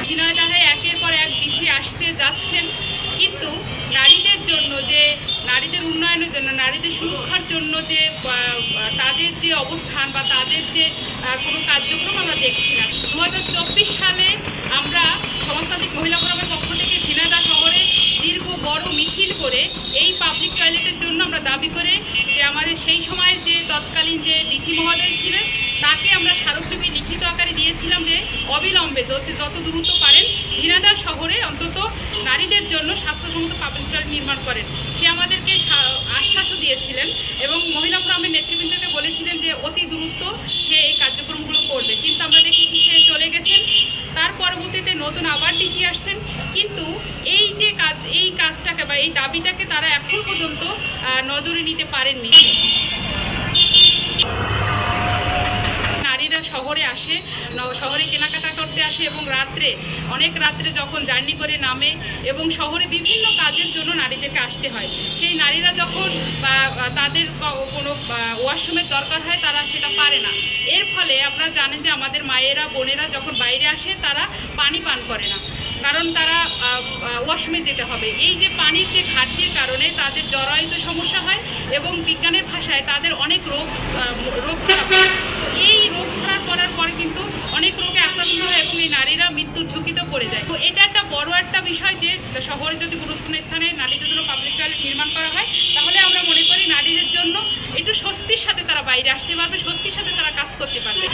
ঝিনাইদহে একের পর এক ডিসি আসছে যাচ্ছেন, কিন্তু নারীদের জন্য যে নারীদের উন্নয়নের জন্য, নারীদের সুরক্ষার জন্য যে তাদের যে অবস্থান বা তাদের যে কোনো কার্যক্রম আমরা দেখছি না। 2024 সালে আমরা সমাজতান্ত্রিক মহিলা ফোরামের পক্ষ থেকে ঝিনাইদহ শহরে দীর্ঘ বড় মিছিল করে এই পাবলিক টয়লেটের জন্য আমরা দাবি করে যে আমাদের সেই সময়ের যে তৎকালীন যে ডিসি মহোদয় ছিলেন তাকে আমরা স্মারকলিপি লিখিত আকারে দিয়েছিলাম যে অবিলম্বে যত দ্রুত পারেন ঝিনাইদহ শহরে অন্তত নারীদের জন্য স্বাস্থ্যসম্মত পাবলিক টয়লেট নির্মাণ করেন। সে আমাদেরকে আশ্বাসও দিয়েছিলেন এবং মহিলা ফোরামের নেতৃবৃন্দকে বলেছিলেন যে অতি দ্রুত সে এই কার্যক্রমগুলো করবে, কিন্তু আমরা দেখেছি সে চলে গেছেন। তার পরবর্তীতে নতুন আবার ডিসি আসছেন, কিন্তু এই কাজটাকে বা এই দাবিটাকে তারা এখন পর্যন্ত নজরে নিতে পারেননি। নারীরা শহরে আসে, শহরে কেনাকাটা করতে আসে এবং অনেক রাত্রে যখন জার্নি করে নামে এবং শহরে বিভিন্ন কাজের জন্য নারীদেরকে আসতে হয়। সেই নারীরা যখন তাদের কোনো ওয়াশরুমের দরকার হয় তারা সেটা পারে না। এর ফলে আপনারা জানেন যে আমাদের মায়েরা বোনেরা যখন বাইরে আসে তারা পানি পান করে না, কারণ তারা ওয়াশরুমে যেতে হবে। এই যে পানির যে ঘাটতির কারণে তাদের জরায়ুত সমস্যা হয় এবং বিজ্ঞানের ভাষায় তাদের অনেক রোগ ধরা পড়ে। এই রোগ ধরা পড়ার পরে কিন্তু অনেক রোগে আক্রান্ত হয় এবং এই নারীরা মৃত্যুর ঝুঁকিতে পড়ে যায়। তো এটা একটা বড় একটা বিষয় যে শহরে যদি গুরুত্বপূর্ণ স্থানে নারীদের জন্য পাবলিক টয়লেট নির্মাণ করা হয় তাহলে আমরা মনে করি নারীদের জন্য একটু স্বস্তির সাথে তারা বাইরে আসতে পারবে, স্বস্তির সাথে তারা কাজ করতে পারবে।